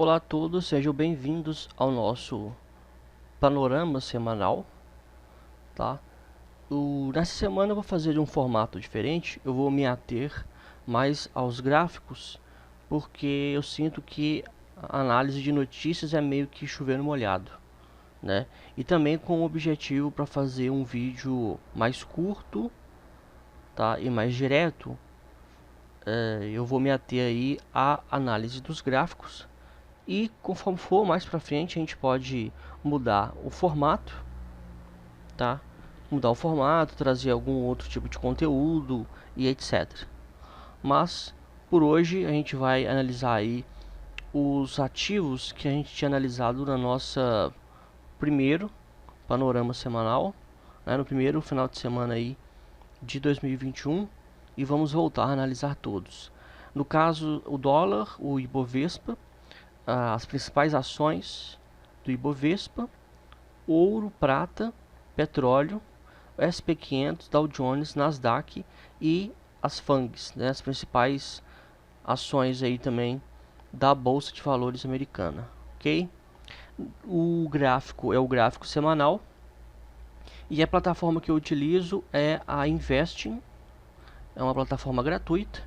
Olá a todos, sejam bem-vindos ao nosso panorama semanal, tá? Nessa semana eu vou fazer de um formato diferente, eu vou me ater mais aos gráficos, porque eu sinto que a análise de notícias é meio que chover no molhado, né? E também com o objetivo para fazer um vídeo mais curto, tá? E mais direto, eu vou me ater aí à análise dos gráficos. E conforme for mais pra frente, a gente pode mudar o formato, tá? Mudar o formato, trazer algum outro tipo de conteúdo e etc. Mas por hoje a gente vai analisar aí os ativos que a gente tinha analisado na nossa primeiro panorama semanal, né? No primeiro final de semana aí de 2021, e vamos voltar a analisar todos. No caso, o dólar, o Ibovespa, as principais ações do Ibovespa, ouro, prata, petróleo, SP500, Dow Jones, Nasdaq e as FANGs, né, as principais ações aí também da Bolsa de Valores americana, ok? O gráfico é o gráfico semanal e a plataforma que eu utilizo é a Investing, é uma plataforma gratuita,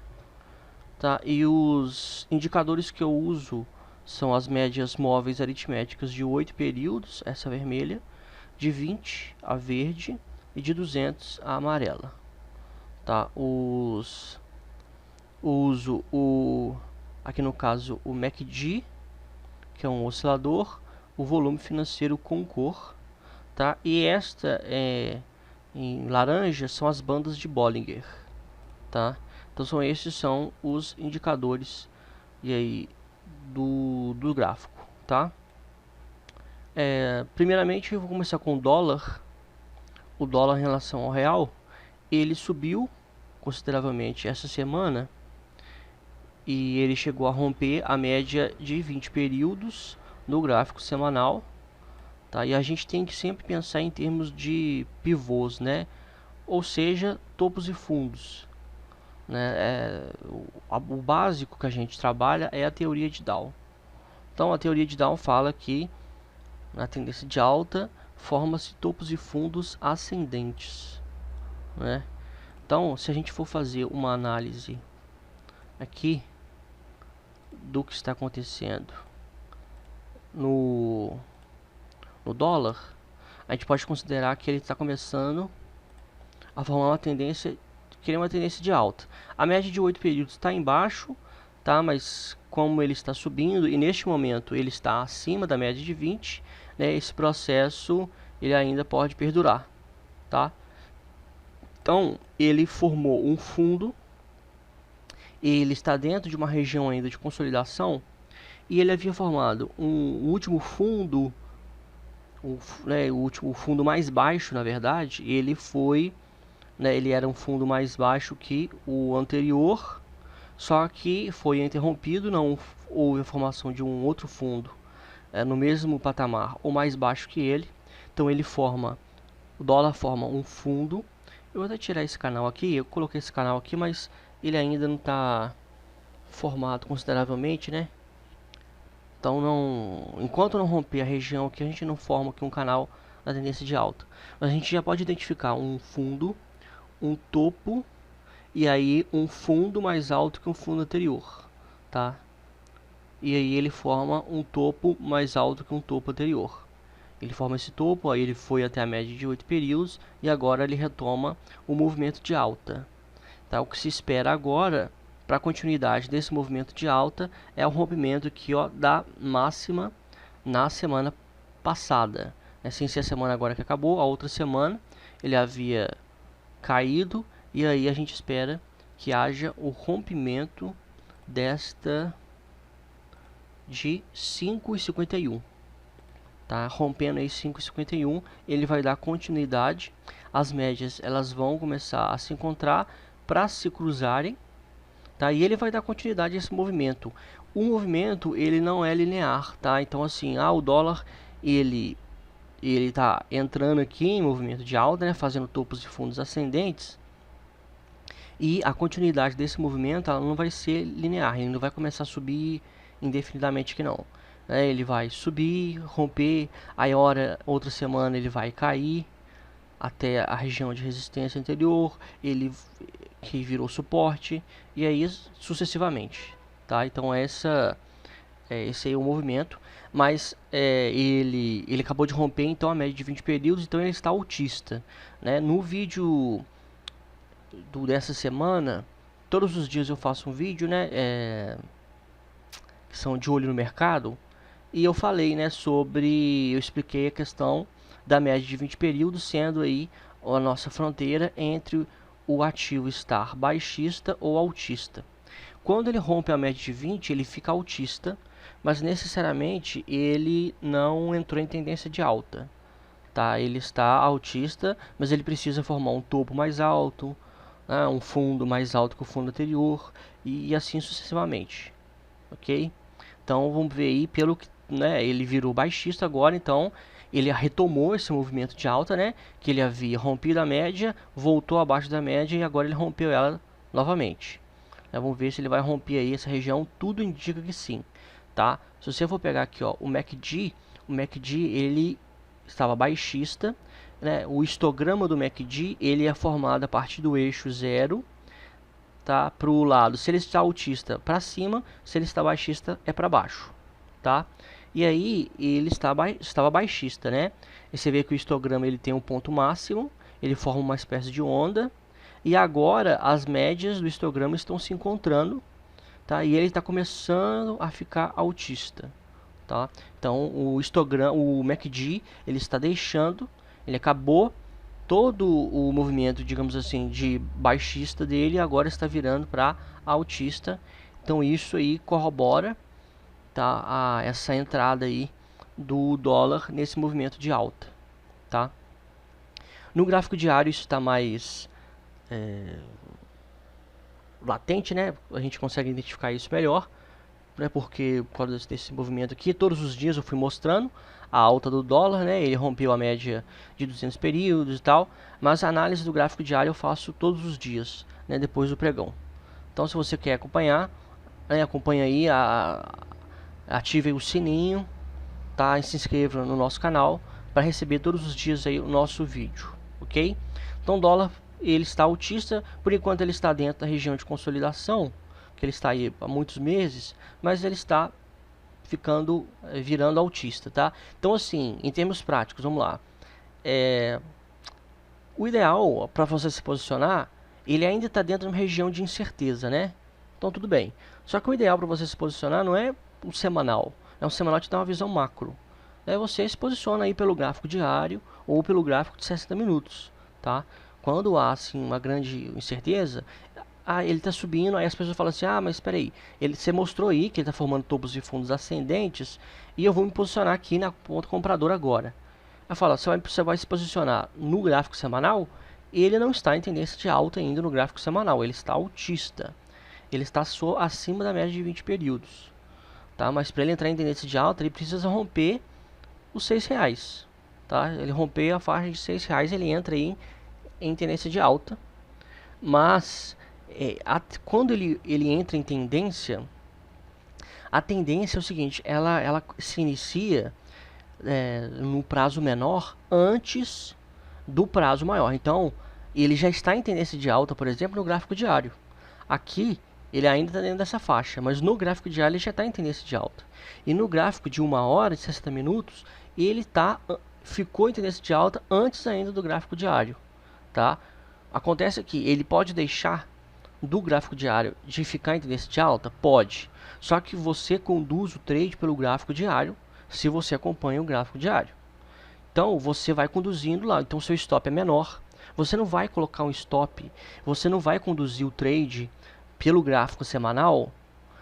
tá? E os indicadores que eu uso são as médias móveis aritméticas de 8 períodos, essa vermelha, de 20 a verde e de 200 a amarela. Tá? Uso aqui no caso o MACD, que é um oscilador, o volume financeiro com cor, tá? E esta em laranja são as bandas de Bollinger, tá? Então esses são os indicadores e aí do gráfico, tá? Primeiramente eu vou começar com o dólar. O dólar em relação ao real, ele subiu consideravelmente essa semana e ele chegou a romper a média de 20 períodos no gráfico semanal, tá? E a gente tem que sempre pensar em termos de pivôs, né? Ou seja, topos e fundos, né? O básico que a gente trabalha é a teoria de Dow. Então a teoria de Dow fala que na tendência de alta forma-se topos e fundos ascendentes, né? Então, se a gente for fazer uma análise aqui do que está acontecendo no dólar, a gente pode considerar que ele está começando a formar uma tendência, querer uma tendência de alta. A média de 8 períodos está embaixo, tá? Mas como ele está subindo e neste momento ele está acima da média de 20, né? Esse processo ele ainda pode perdurar, tá? Então ele formou um fundo, ele está dentro de uma região ainda de consolidação e ele havia formado um último fundo, o último fundo mais baixo, na verdade, ele foi, né, ele era um fundo mais baixo que o anterior, só que foi interrompido, não houve a formação de um outro fundo no mesmo patamar ou mais baixo que ele. Então o dólar forma um fundo. Eu vou até tirar esse canal aqui, eu coloquei esse canal aqui, mas ele ainda não está formado consideravelmente, né? Então enquanto não romper a região aqui, a gente não forma aqui um canal na tendência de alta. Mas a gente já pode identificar um fundo, um topo e aí um fundo mais alto que um fundo anterior, tá? E aí ele forma um topo mais alto que um topo anterior. Ele forma esse topo, aí ele foi até a média de 8 períodos e agora ele retoma o movimento de alta. Tá? O que se espera agora para a continuidade desse movimento de alta é o rompimento aqui, ó, da máxima na semana passada. Sem ser a semana agora que acabou, a outra semana ele havia caído e aí a gente espera que haja o rompimento desta de 5,51. Tá rompendo aí 5,51, ele vai dar continuidade. As médias elas vão começar a se encontrar para se cruzarem, tá? E ele vai dar continuidade a esse movimento. O movimento ele não é linear, tá? Então assim, o dólar ele tá entrando aqui em movimento de alta, né? Fazendo topos e fundos ascendentes. E a continuidade desse movimento ela não vai ser linear, ele não vai começar a subir indefinidamente que não. Ele vai subir, romper, aí outra semana ele vai cair até a região de resistência anterior, ele que virou suporte, e aí sucessivamente, tá? Então esse aí é o movimento, mas ele acabou de romper então a média de 20 períodos, então ele está altista, né? No vídeo dessa semana, todos os dias eu faço um vídeo, né? Que são de olho no mercado, e eu falei, né, eu expliquei a questão da média de 20 períodos sendo aí a nossa fronteira entre o ativo estar baixista ou altista. Quando ele rompe a média de 20, ele fica altista, mas necessariamente ele não entrou em tendência de alta, tá? Ele está altista, mas ele precisa formar um topo mais alto, né, um fundo mais alto que o fundo anterior e assim sucessivamente, ok? Então vamos ver aí pelo que, né, ele virou baixista agora, então ele retomou esse movimento de alta, né, que ele havia rompido a média, voltou abaixo da média e agora ele rompeu ela novamente. Vamos ver se ele vai romper aí essa região, tudo indica que sim, tá? Se você for pegar aqui, ó, o MACD ele estava baixista, né? O histograma do MACD ele é formado a partir do eixo 0, tá, para o lado. Se ele está altista, para cima; se ele está baixista, é para baixo, tá? E aí ele estava baixista, né? E você vê que o histograma ele tem um ponto máximo, ele forma uma espécie de onda, e agora as médias do histograma estão se encontrando, tá? E ele está começando a ficar altista, tá? Então o histograma, o MACD, ele está deixando, ele acabou todo o movimento, digamos assim, de baixista dele, agora está virando para altista. Então isso aí corrobora, tá, essa entrada aí do dólar nesse movimento de alta, tá? No gráfico diário isso está mais latente, né? A gente consegue identificar isso melhor, né? Porque por causa desse movimento aqui, todos os dias eu fui mostrando a alta do dólar, né? Ele rompeu a média de 200 períodos e tal, mas a análise do gráfico diário eu faço todos os dias, né? Depois do pregão. Então se você quer acompanhar, né? Acompanha aí, ative o sininho, tá? E se inscreva no nosso canal para receber todos os dias aí o nosso vídeo, ok? Então o dólar ele está altista, por enquanto ele está dentro da região de consolidação, que ele está aí há muitos meses, mas ele está virando altista, tá? Então assim, em termos práticos, vamos lá. O ideal para você se posicionar, ele ainda está dentro de uma região de incerteza, né? Então tudo bem. Só que o ideal para você se posicionar não é um semanal. Um semanal te dá uma visão macro. Você se posiciona aí pelo gráfico diário ou pelo gráfico de 60 minutos, tá? Quando há assim uma grande incerteza, ele está subindo, aí as pessoas falam assim: mas espera aí, você mostrou aí que ele está formando topos e fundos ascendentes e eu vou me posicionar aqui na ponta compradora agora. Eu falo: você vai se posicionar no gráfico semanal, ele não está em tendência de alta ainda no gráfico semanal, ele está altista, ele está acima da média de 20 períodos, tá? Mas para ele entrar em tendência de alta, ele precisa romper os R$6, tá? Ele romper a faixa de R$6, ele entra aí em tendência de alta, mas quando ele entra em tendência, a tendência é o seguinte: ela se inicia no prazo menor antes do prazo maior. Então ele já está em tendência de alta, por exemplo, no gráfico diário. Aqui ele ainda está dentro dessa faixa, mas no gráfico diário ele já está em tendência de alta. E no gráfico de 1 hora, de 60 minutos, ele ficou em tendência de alta antes ainda do gráfico diário, tá? Acontece que ele pode deixar do gráfico diário de ficar em tendência de alta? Pode. Só que você conduz o trade pelo gráfico diário se você acompanha o gráfico diário. Então você vai conduzindo lá, então seu stop é menor. Você não vai colocar um stop, você não vai conduzir o trade pelo gráfico semanal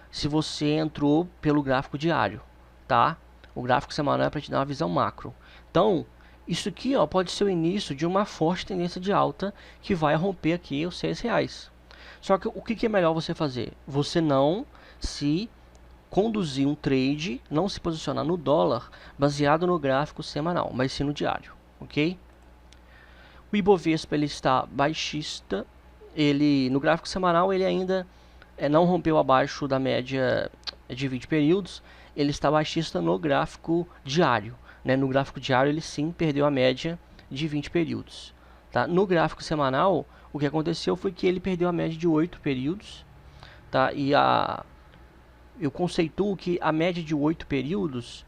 se você entrou pelo gráfico diário, tá? O gráfico semanal é para te dar uma visão macro. Então, isso aqui, ó, pode ser o início de uma forte tendência de alta que vai romper aqui os R$6. Só que o que é melhor você fazer? Você não se conduzir um trade, não se posicionar no dólar baseado no gráfico semanal, mas sim no diário, ok? O Ibovespa ele está baixista, no gráfico semanal ele ainda não rompeu abaixo da média de 20 períodos, ele está baixista no gráfico diário, né? No gráfico diário ele sim perdeu a média de 20 períodos, tá? No gráfico semanal, o que aconteceu foi que ele perdeu a média de 8 períodos, tá? E eu conceituo que a média de 8 períodos,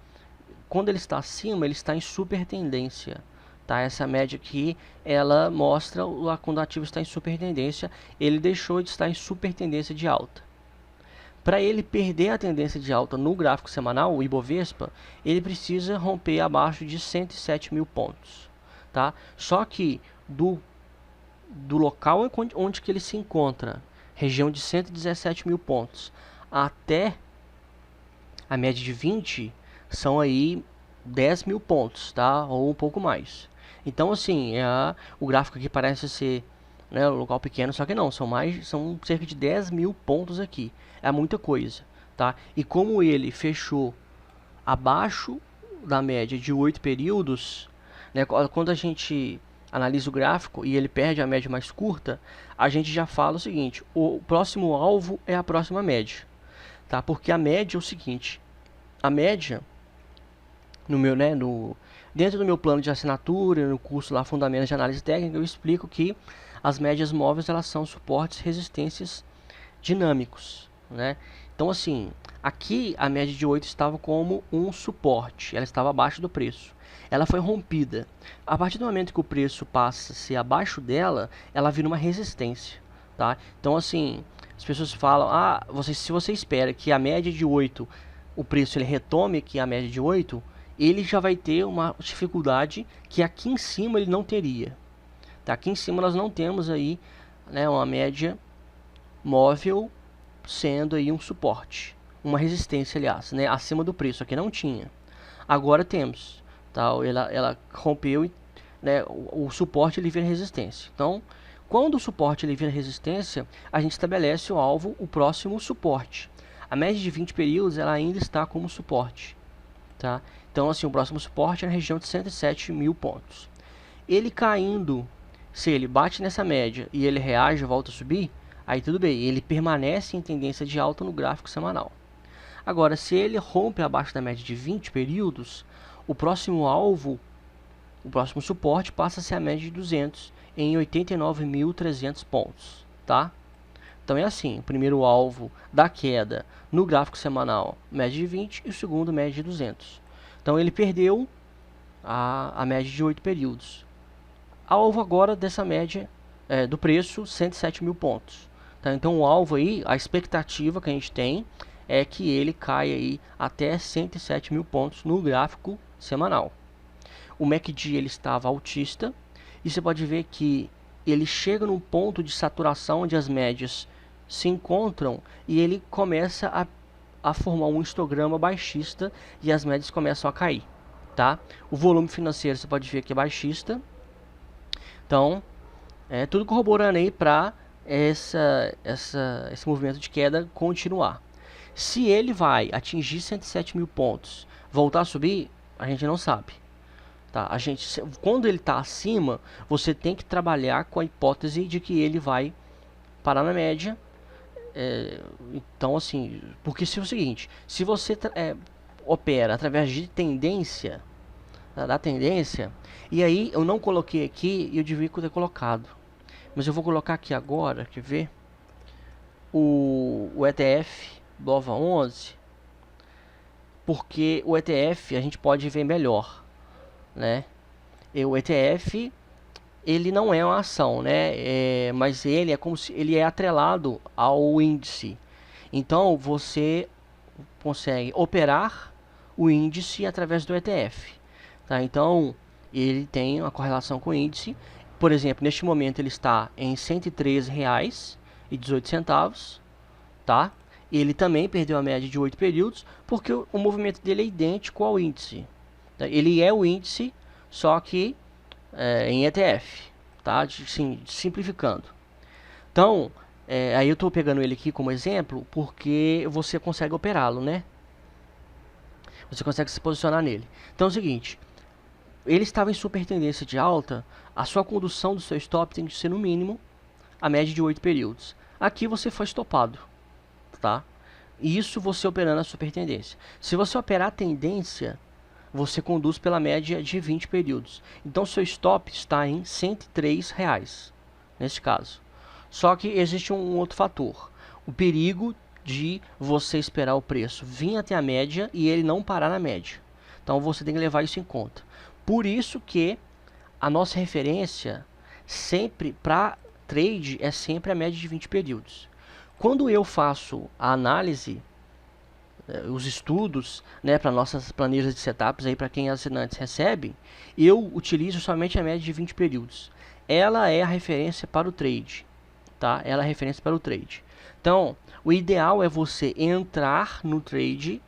quando ele está acima, ele está em super tendência, tá? Essa média aqui, ela mostra quando o ativo está em super tendência, ele deixou de estar em super tendência de alta. Para ele perder a tendência de alta no gráfico semanal, o Ibovespa, ele precisa romper abaixo de 107 mil pontos, tá? Só que do local onde que ele se encontra, região de 117 mil pontos, até a média de 20, são aí 10 mil pontos, tá? Ou um pouco mais. Então, assim, o gráfico aqui parece ser, né, um local pequeno, só que não, são cerca de 10 mil pontos aqui. É muita coisa, tá? E como ele fechou abaixo da média de 8 períodos, né, quando a gente analisa o gráfico e ele perde a média mais curta, a gente já fala o seguinte: o próximo alvo é a próxima média, tá? Porque a média é o seguinte: a média dentro do meu plano de assinatura, no curso lá Fundamentos de Análise Técnica, eu explico que as médias móveis, elas são suportes, resistências dinâmicos, né? Então, assim, aqui a média de 8 estava como um suporte, ela estava abaixo do preço. Ela foi rompida. A partir do momento que o preço passa a ser abaixo dela, ela vira uma resistência, tá? Então, assim, as pessoas falam: se você espera que a média de 8, o preço ele retome aqui a média de 8, ele já vai ter uma dificuldade que aqui em cima ele não teria. Tá? Aqui em cima nós não temos aí, né, uma média móvel sendo aí um suporte, uma resistência, aliás, né, acima do preço. Aqui não tinha. Agora temos, tá? Ela rompeu, né, o suporte ele vira resistência. Então, quando o suporte ele vira resistência, a gente estabelece o alvo, o próximo suporte. A média de 20 períodos ela ainda está como suporte, tá? Então, assim, o próximo suporte é na região de 107 mil pontos. Ele caindo, se ele bate nessa média e ele reage e volta a subir, aí tudo bem, ele permanece em tendência de alta no gráfico semanal. Agora, se ele rompe abaixo da média de 20 períodos, o próximo alvo, o próximo suporte passa a ser a média de 200 em 89.300 pontos, tá? Então é assim: o primeiro alvo da queda no gráfico semanal, média de 20, e o segundo, média de 200. Então ele perdeu a média de 8 períodos. Alvo agora dessa média do preço, 107 mil pontos. Tá? Então o alvo aí, a expectativa que a gente tem é que ele caia aí até 107 mil pontos no gráfico semanal. O MACD ele estava altista, e você pode ver que ele chega num ponto de saturação onde as médias se encontram e ele começa a formar um histograma baixista e as médias começam a cair, tá? O volume financeiro você pode ver que é baixista. Então, tudo corroborando aí para esse movimento de queda continuar. Se ele vai atingir 107 mil pontos, voltar a subir, a gente não sabe. Tá? Quando ele está acima, você tem que trabalhar com a hipótese de que ele vai parar na média. Então, assim, porque se é o seguinte: se você opera através de tendência, da tendência, e aí eu não coloquei aqui e eu devia ter colocado, mas eu vou colocar aqui agora, quer ver? O ETF BOVA11, porque o ETF a gente pode ver melhor, né? E o ETF ele não é uma ação, né? Mas ele é como se ele é atrelado ao índice. Então você consegue operar o índice através do ETF, tá? Então ele tem uma correlação com o índice. Por exemplo, neste momento ele está em R$ 113,18, tá? Ele também perdeu a média de 8 períodos, porque o movimento dele é idêntico ao índice, tá? Ele é o índice, só que em ETF, tá? Simplificando. Então, aí eu estou pegando ele aqui como exemplo, porque você consegue operá-lo, né? Você consegue se posicionar nele. Então é o seguinte: ele estava em super tendência de alta, a sua condução do seu stop tem que ser no mínimo a média de 8 períodos. Aqui você foi estopado, tá? Isso você operando a super tendência. Se você operar a tendência, você conduz pela média de 20 períodos. Então seu stop está em R$ 103, nesse caso. Só que existe um outro fator. O perigo de você esperar o preço vir até a média e ele não parar na média. Então você tem que levar isso em conta. Por isso que a nossa referência sempre para trade é sempre a média de 20 períodos. Quando eu faço a análise, os estudos, né, para nossas planilhas de setups aí para quem é assinantes recebe, eu utilizo somente a média de 20 períodos. Ela é a referência para o trade, tá? Ela é a referência para o trade. Então, o ideal é você entrar no trade,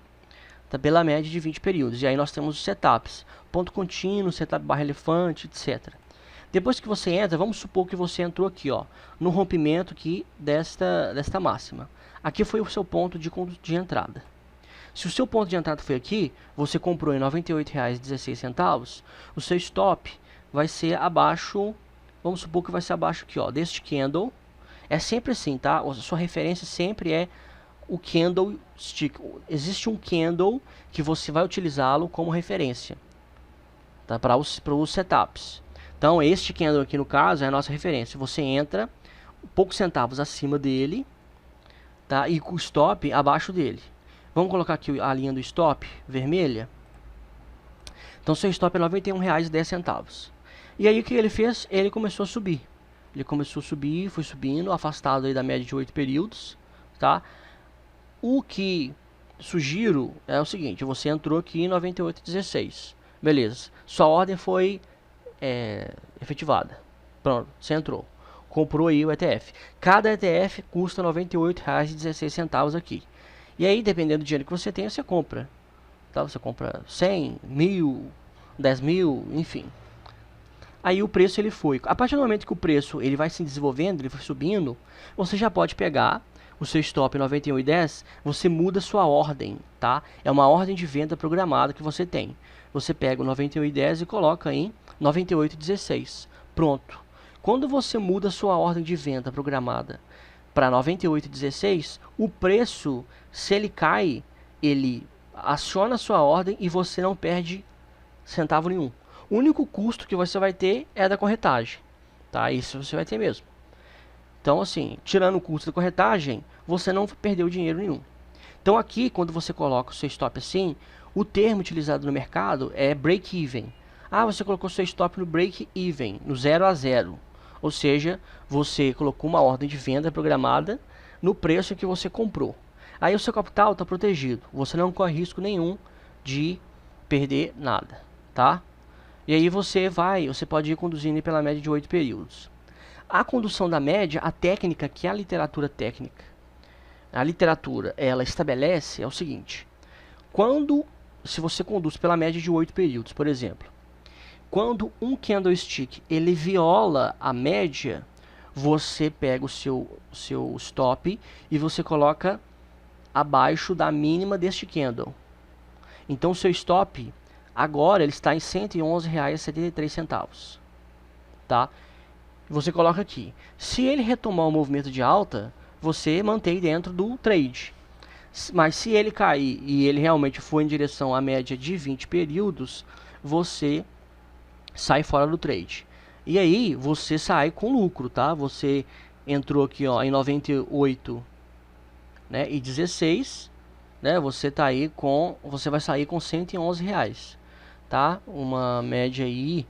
tá, pela média de 20 períodos. E aí nós temos os setups, ponto contínuo, setup barra elefante, etc. Depois que você entra, vamos supor que você entrou aqui, ó, no rompimento aqui desta máxima. Aqui foi o seu ponto de entrada. Se o seu ponto de entrada foi aqui, você comprou em R$ 98,16, o seu stop vai ser abaixo, vamos supor que vai ser abaixo aqui, ó, deste candle. É sempre assim, tá? A sua referência sempre é o candlestick. Existe um candle que você vai utilizá-lo como referência, tá? Para os setups. Então, este candle aqui, no caso, é a nossa referência. Você entra poucos centavos acima dele, tá? E com o stop abaixo dele. Vamos colocar aqui a linha do stop vermelha. Então, seu stop é R$ 91,10. E aí, o que ele fez? Ele começou a subir. Ele começou a subir, foi subindo, afastado aí da média de 8 períodos, tá? O que sugiro é o seguinte: você entrou aqui em 98,16. Beleza. Sua ordem foi efetivada. Pronto, você entrou. Comprou aí o ETF. Cada ETF custa R$ 98,16 aqui. E aí, dependendo do dinheiro que você tem, você compra. Tá? Você compra 100, 1000, 10 mil, enfim. Aí o preço ele foi. A partir do momento que o preço ele vai se desenvolvendo, ele vai subindo, você já pode pegar o seu stop 91,10, você muda sua ordem, tá? É uma ordem de venda programada que você tem. Você pega o 91,10 e coloca em 98,16. Pronto. Quando você muda sua ordem de venda programada para 98,16, o preço, se ele cai, ele aciona a sua ordem e você não perde centavo nenhum. O único custo que você vai ter é da corretagem, tá? Isso você vai ter mesmo. Então, assim, tirando o custo da corretagem, você não perdeu dinheiro nenhum. Então, aqui, quando você coloca o seu stop assim, o termo utilizado no mercado é break-even. Ah, você colocou seu stop no break-even, no 0 a 0. Ou seja, você colocou uma ordem de venda programada no preço que você comprou. Aí o seu capital está protegido. Você não corre risco nenhum de perder nada, tá? E aí você pode ir conduzindo pela média de 8 períodos. A condução da média, a técnica que é a literatura técnica, a literatura ela estabelece é o seguinte: se você conduz pela média de 8 períodos, por exemplo, quando um candlestick ele viola a média, você pega o seu stop e você coloca abaixo da mínima deste candle. Então o seu stop agora ele está em R$ 111,73, tá? Você coloca aqui. Se ele retomar o movimento de alta, você mantém dentro do trade. Mas se ele cair e ele realmente for em direção à média de 20 períodos, você sai fora do trade. E aí você sai com lucro, tá? Você entrou aqui, ó, em 98, né, e 16, né? Você vai sair com R$ 111, tá? Uma média aí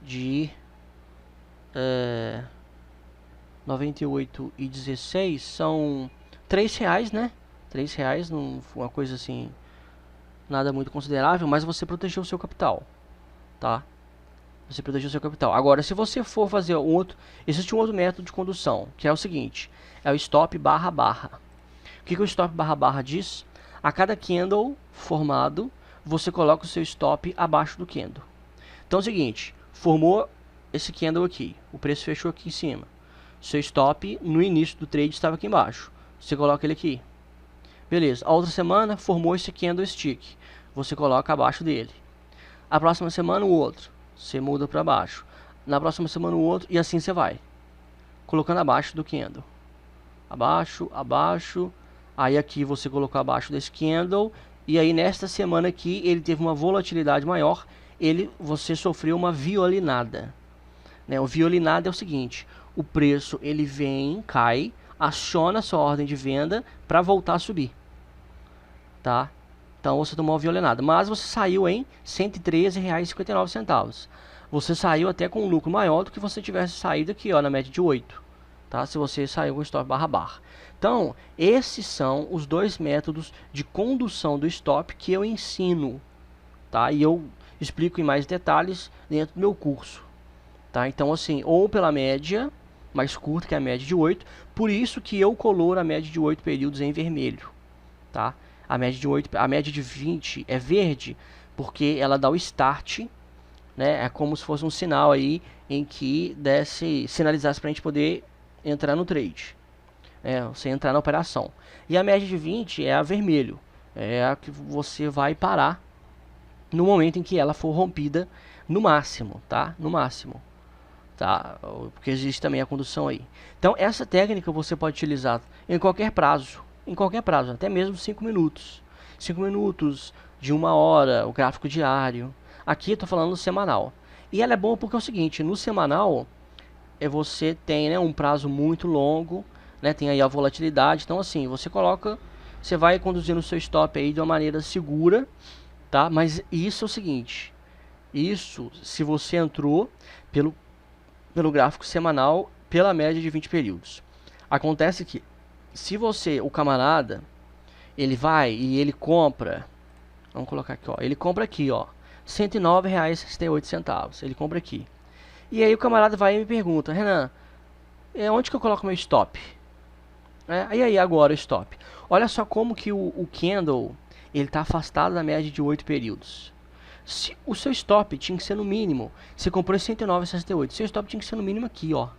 de 98 e 16 são R$ 3, né? R$ 3, não foi uma coisa assim, nada muito considerável, mas você protegeu o seu capital, tá? Você protegeu o seu capital. Agora, se você for fazer existe um outro método de condução, que é o seguinte: é o stop barra barra. O que o stop barra barra diz? A cada candle formado, você coloca o seu stop abaixo do candle. Então é o seguinte: formou esse candle aqui, o preço fechou aqui em cima. Seu stop no início do trade estava aqui embaixo. Você coloca ele aqui. Beleza. A outra semana formou esse candlestick. Você coloca abaixo dele. A próxima semana o outro. Você muda para baixo. Na próxima semana o outro. E assim você vai. Colocando abaixo do candle. Abaixo, abaixo, Aí aqui você colocou abaixo desse candle, e aí nesta semana aqui ele teve uma volatilidade maior, você sofreu uma violinada, né? O violinado é o seguinte: o preço ele vem, cai, aciona sua ordem de venda para voltar a subir, tá? Então você tomou uma violinada, mas você saiu em R$ 113,59. Você saiu até com um lucro maior do que você tivesse saído aqui, ó, na média de 8, tá? Se você saiu com stop barra barra. Então, esses são os dois métodos de condução do stop que eu ensino, tá? E eu explico em mais detalhes dentro do meu curso, tá? Então, assim, ou pela média mais curta, que é a média de 8, por isso que eu coloro a média de 8 períodos em vermelho, tá? A média de 8, a média de 20 é verde, porque ela dá o start, né? É como se fosse um sinal aí em que sinalizasse para a gente poder entrar no trade, você entrar na operação. E a média de 20 é a vermelho, é a que você vai parar no momento em que ela for rompida no máximo, tá? No máximo, tá? Porque existe também a condução aí. Então essa técnica você pode utilizar em qualquer prazo, até mesmo 5 minutos. 5 minutos, de 1 hora, o gráfico diário. Aqui eu tô falando semanal. E ela é boa porque é o seguinte: no semanal você tem, né, um prazo muito longo, né, tem aí a volatilidade. Então assim, você vai conduzindo o seu stop aí de uma maneira segura, tá? Mas isso é o seguinte: isso se você entrou pelo gráfico semanal, pela média de 20 períodos. Acontece que se o camarada, ele vai e ele compra, vamos colocar aqui, ó, ele compra aqui, ó, R$ 109,68, ele compra aqui. E aí o camarada vai e me pergunta: Renan, onde que eu coloco meu stop? E aí agora o stop? Olha só como que o candle ele está afastado da média de 8 períodos. Se o seu stop tinha que ser no mínimo, você comprou em 109,68, seu stop tinha que ser no mínimo aqui, ó,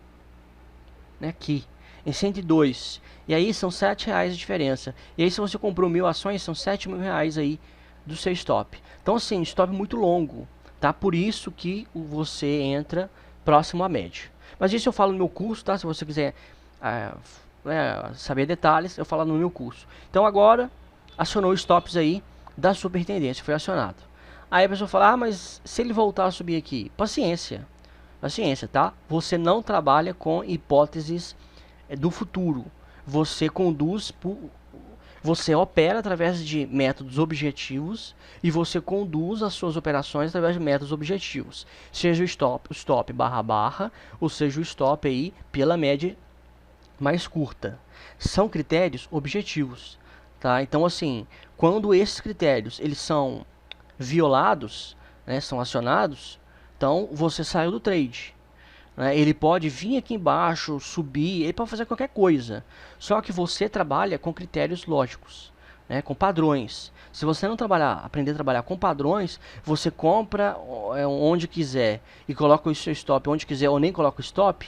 né, aqui, em 102. E aí são R$7 de diferença. E aí se você comprou 1.000 ações, são R$7.000 aí do seu stop. Então assim, stop muito longo, tá? Por isso que você entra próximo à média. Mas isso eu falo no meu curso, tá? Se você quiser saber detalhes, eu falo no meu curso. Então agora, acionou stops aí da super tendência, foi acionado. Aí a pessoa fala: mas se ele voltar a subir aqui? Paciência, tá? Você não trabalha com hipóteses do futuro. Você opera através de métodos objetivos e você conduz as suas operações através de métodos objetivos. Seja o stop barra barra, ou seja o stop aí pela média mais curta. São critérios objetivos, tá? Então assim, quando esses critérios eles são violados, né, são acionados, então você saiu do trade, né? Ele pode vir aqui embaixo, subir, ele pode fazer qualquer coisa, só que você trabalha com critérios lógicos, né, com padrões. Se você não aprender a trabalhar com padrões, você compra onde quiser e coloca o seu stop onde quiser, ou nem coloca o stop,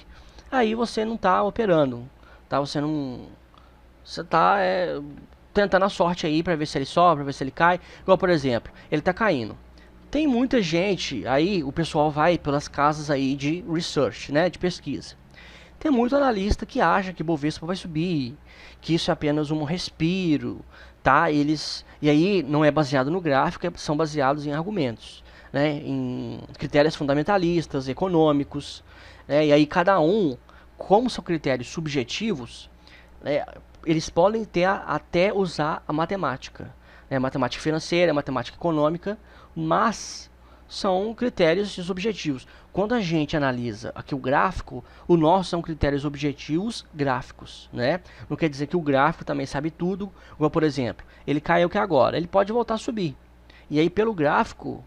aí você não está operando, tá? Você está tentando a sorte aí para ver se ele sobe, para ver se ele cai. Igual, por exemplo, ele está caindo. Tem muita gente aí, o pessoal vai pelas casas aí de research, né, de pesquisa. Tem muito analista que acha que Bovespa vai subir, que isso é apenas um respiro, tá? E aí não é baseado no gráfico, são baseados em argumentos, né, em critérios fundamentalistas, econômicos, né? E aí cada um, como são critérios subjetivos, né, eles podem até usar a matemática, né, matemática financeira, matemática econômica, mas são critérios subjetivos. Quando a gente analisa aqui o gráfico, o nosso são critérios objetivos gráficos, né? Não quer dizer que o gráfico também sabe tudo. Igual, por exemplo, ele caiu aqui agora, ele pode voltar a subir. E aí pelo gráfico,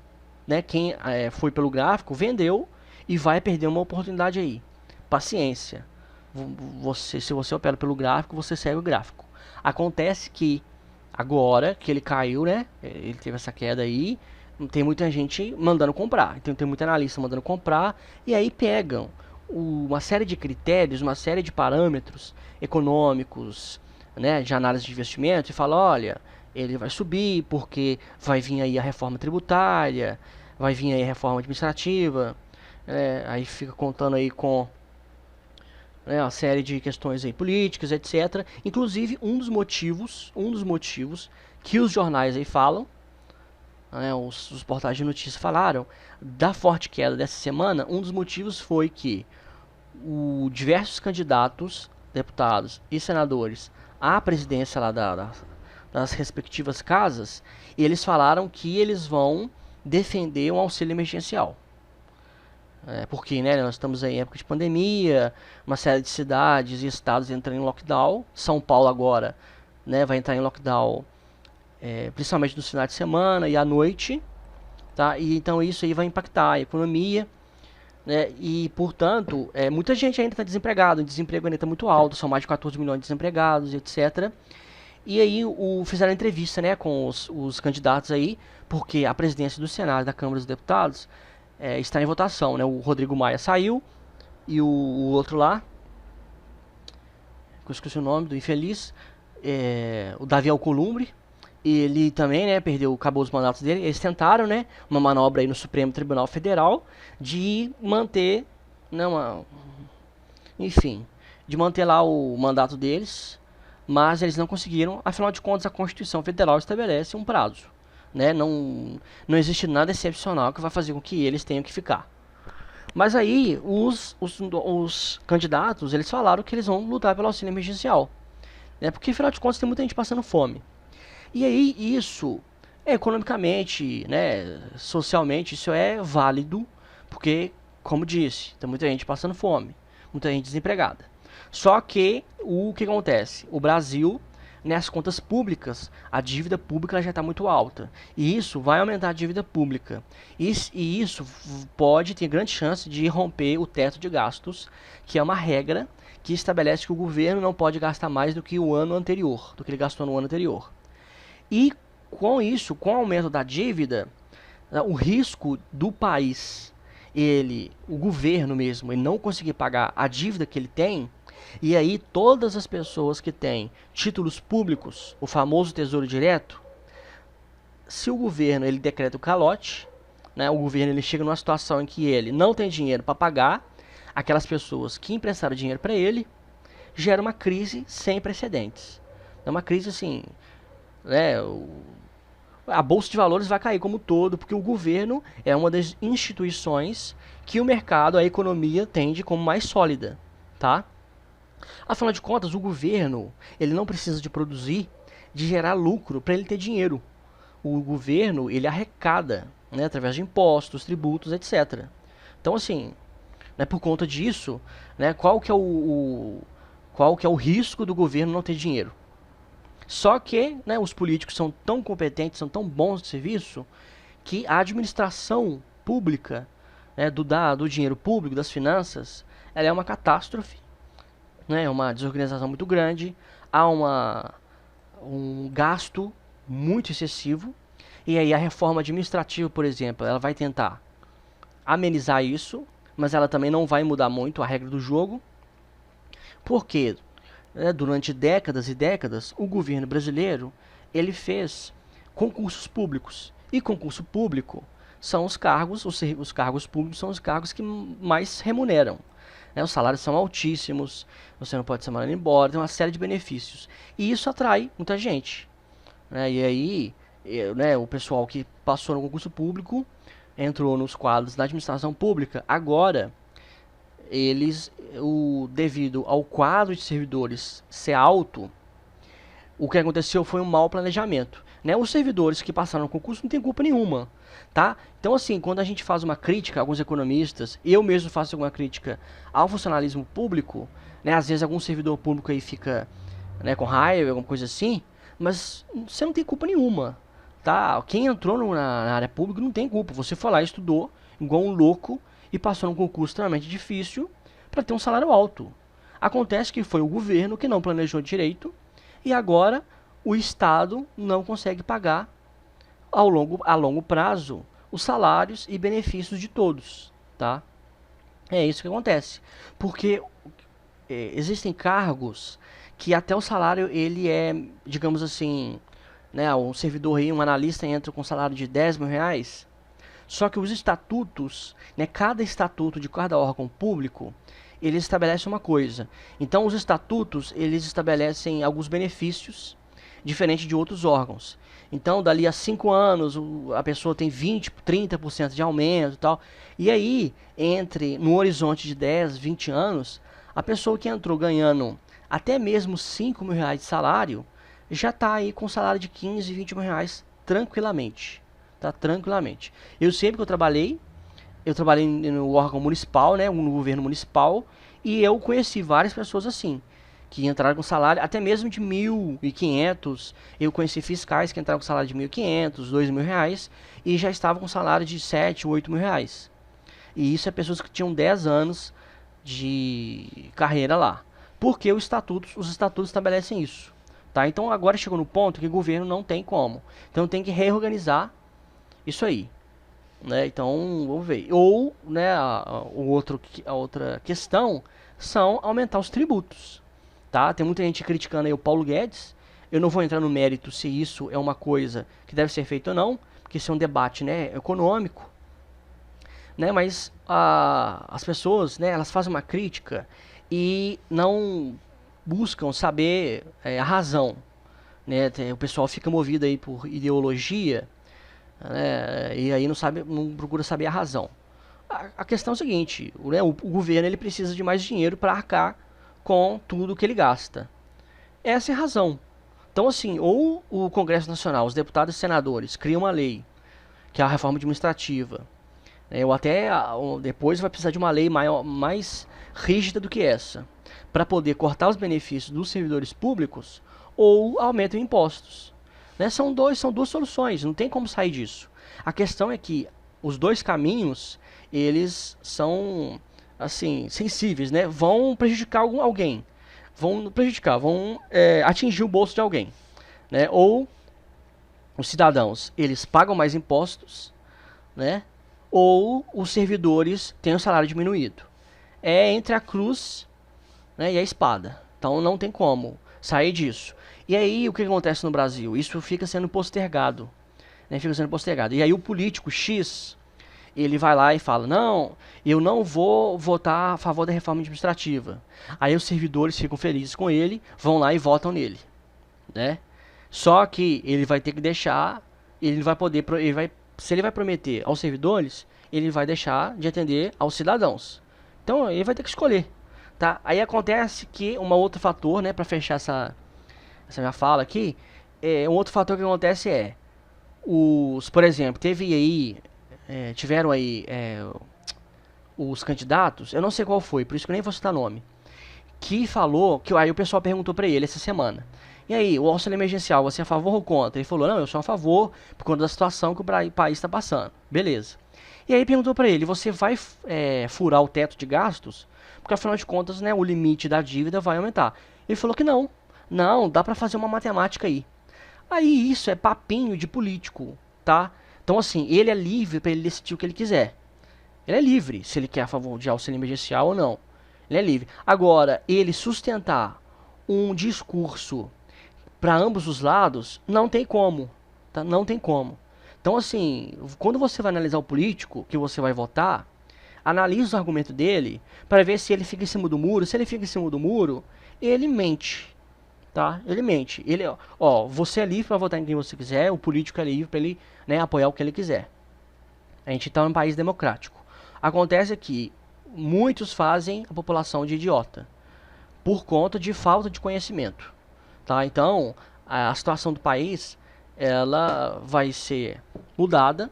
né, quem foi pelo gráfico vendeu e vai perder uma oportunidade aí. Paciência. Se você opera pelo gráfico, você segue o gráfico. Acontece que agora que ele caiu, né, ele teve essa queda aí, tem muita gente mandando comprar, então tem muito analista mandando comprar, e aí pegam uma série de critérios, uma série de parâmetros econômicos, né, de análise de investimento, e falam: olha, ele vai subir porque vai vir aí a reforma tributária, vai vir aí a reforma administrativa, aí fica contando aí com né, uma série de questões aí políticas, etc. Inclusive, um dos motivos que os jornais aí falam, né, os portais de notícias falaram, da forte queda dessa semana, um dos motivos foi que diversos candidatos, deputados e senadores à presidência lá das respectivas casas, eles falaram que eles vão defender um auxílio emergencial. Porque, né, nós estamos aí em época de pandemia, uma série de cidades e estados entrando em lockdown. São Paulo agora, né, vai entrar em lockdown, principalmente no final de semana e à noite, tá? E então isso aí vai impactar a economia, né? E portanto, muita gente ainda está desempregada, o desemprego ainda está muito alto, são mais de 14 milhões de desempregados, etc. E aí fizeram entrevista, né, com os candidatos aí, porque a presidência do Senado e da Câmara dos Deputados está em votação, né? O Rodrigo Maia saiu e o outro lá, que eu esqueci o nome do infeliz, o Davi Alcolumbre, ele também, né, acabou os mandatos dele. Eles tentaram, né, uma manobra aí no Supremo Tribunal Federal de manter, não, enfim, de manter lá o mandato deles, mas eles não conseguiram. Afinal de contas, a Constituição Federal estabelece um prazo, né? Não existe nada excepcional que vai fazer com que eles tenham que ficar. Mas aí os candidatos, eles falaram que eles vão lutar pelo auxílio emergencial, né? Porque afinal de contas tem muita gente passando fome. E aí isso, economicamente, né, socialmente, isso é válido, porque, como disse, tem muita gente passando fome, muita gente desempregada. Só que o que acontece? O Brasil, nas contas públicas, a dívida pública já está muito alta. E isso vai aumentar a dívida pública. E isso pode ter grande chance de romper o teto de gastos, que é uma regra que estabelece que o governo não pode gastar mais do que o ano anterior, do que ele gastou no ano anterior. E com isso, com o aumento da dívida, o risco do país, o governo mesmo, ele não conseguir pagar a dívida que ele tem, e aí todas as pessoas que têm títulos públicos, o famoso Tesouro Direto, se o governo ele decreta o calote, né, o governo ele chega numa situação em que ele não tem dinheiro para pagar aquelas pessoas que emprestaram dinheiro para ele, gera uma crise sem precedentes. É uma crise assim, né, a bolsa de valores vai cair como um todo, porque o governo é uma das instituições que o mercado, a economia tende como mais sólida, tá? Afinal de contas, o governo, ele não precisa de produzir, de gerar lucro para ele ter dinheiro. O governo, ele arrecada, né, através de impostos, tributos, etc. Então, assim, né, por conta disso, né, qual que é o risco do governo não ter dinheiro? Só que, né, os políticos são tão competentes, são tão bons de serviço, que a administração pública, né, do dinheiro público, das finanças, ela é uma catástrofe, né, é uma desorganização muito grande, há um gasto muito excessivo, e aí a reforma administrativa, por exemplo, ela vai tentar amenizar isso, mas ela também não vai mudar muito a regra do jogo, porque durante décadas e décadas, o governo brasileiro ele fez concursos públicos. E concurso público são os cargos, os cargos públicos são os cargos que mais remuneram. Os salários são altíssimos, você não pode ser mandado embora, tem uma série de benefícios. E isso atrai muita gente. E aí, né, o pessoal que passou no concurso público entrou nos quadros da administração pública. Agora, devido ao quadro de servidores ser alto, o que aconteceu foi um mau planejamento. Os servidores que passaram no concurso não têm culpa nenhuma, tá? Então, assim, quando a gente faz uma crítica, alguns economistas, eu mesmo faço alguma crítica ao funcionalismo público, às vezes algum servidor público aí fica, com raiva, alguma coisa assim, mas você não tem culpa nenhuma, tá? Quem entrou na área pública não tem culpa. Você foi lá, estudou, igual um louco, e passou num concurso extremamente difícil para ter um salário alto. Acontece que foi o governo que não planejou direito e agora o Estado não consegue pagar a longo prazo os salários e benefícios de todos, tá? É isso que acontece, porque existem cargos que até o salário ele é, digamos assim, um servidor aí, um analista entra com um salário de 10 mil reais, só que os estatutos, cada estatuto de cada órgão público, eles estabelecem uma coisa. Então, os estatutos, eles estabelecem alguns benefícios, diferente de outros órgãos. Então, dali a 5 anos, a pessoa tem 20, 30% de aumento e tal. E aí, no horizonte de 10, 20 anos, a pessoa que entrou ganhando até mesmo 5 mil reais de salário, já está aí com um salário de 15, 20 mil reais tranquilamente. Tá? Tranquilamente. Eu sempre que eu trabalhei no órgão municipal, né, no governo municipal, e eu conheci várias pessoas assim, que entraram com salário até mesmo de 1.500. Eu conheci fiscais que entraram com salário de 1.500, 2 mil reais, e já estavam com salário de 7, 8 mil reais. E isso é pessoas que tinham 10 anos de carreira lá. Porque os estatutos estabelecem isso. Tá? Então agora chegou no ponto que o governo não tem como. Então tem que reorganizar isso aí. Né? Então vamos ver. Ou, né, a outra questão são aumentar os tributos. Tá? Tem muita gente criticando aí o Paulo Guedes. Eu não vou entrar no mérito se isso é uma coisa que deve ser feita ou não, porque isso é um debate, né, econômico. Né? Mas as pessoas, né, elas fazem uma crítica e não buscam saber a razão. Né? O pessoal fica movido aí por ideologia, né? E aí não procura saber a razão. A questão é o seguinte, né, o governo ele precisa de mais dinheiro para arcar com tudo que ele gasta. Essa é a razão. Então assim, ou o Congresso Nacional, os deputados e senadores criam uma lei, que é a reforma administrativa, ou até depois vai precisar de uma lei mais rígida do que essa, para poder cortar os benefícios dos servidores públicos, ou aumentam impostos. Né? São duas soluções, não tem como sair disso. A questão é que os dois caminhos, eles são assim, sensíveis, né? Vão prejudicar alguém, vão atingir o bolso de alguém. Né? Ou os cidadãos, eles pagam mais impostos, né? Ou os servidores têm o salário diminuído. É entre a cruz, né, e a espada. Então não tem como sair disso. E aí o que acontece no Brasil? Isso fica sendo postergado. Né, fica sendo postergado. E aí o político X, ele vai lá e fala, não, eu não vou votar a favor da reforma administrativa. Aí os servidores ficam felizes com ele, vão lá e votam nele. Né? Só que ele vai ter que deixar, ele vai poder, se ele vai prometer aos servidores, ele vai deixar de atender aos cidadãos. Então ele vai ter que escolher. Tá? Aí acontece que um outro fator, né, para fechar essa minha fala aqui, um outro fator que acontece por exemplo, tiveram aí os candidatos, eu não sei qual foi, por isso que eu nem vou citar nome, que falou, que aí o pessoal perguntou para ele essa semana, e aí, o auxílio emergencial, você é a favor ou contra? Ele falou, não, eu sou a favor, por conta da situação que o país está passando. Beleza. E aí perguntou para ele, você vai furar o teto de gastos? Porque afinal de contas, né, o limite da dívida vai aumentar. Ele falou que não. Não, dá para fazer uma matemática aí. Aí isso é papinho de político, tá? Então assim, ele é livre para ele decidir o que ele quiser. Ele é livre, se ele quer a favor de auxílio emergencial ou não. Ele é livre. Agora, ele sustentar um discurso para ambos os lados, não tem como, tá? Não tem como. Então assim, quando você vai analisar o político que você vai votar, analisa o argumento dele para ver se ele fica em cima do muro. Se ele fica em cima do muro, ele mente, tá? Ele mente. Você é livre para votar em quem você quiser, o político é livre para ele, né, apoiar o que ele quiser. A gente está em um país democrático. Acontece que muitos fazem a população de idiota por conta de falta de conhecimento. Tá? Então, a situação do país ela vai ser mudada,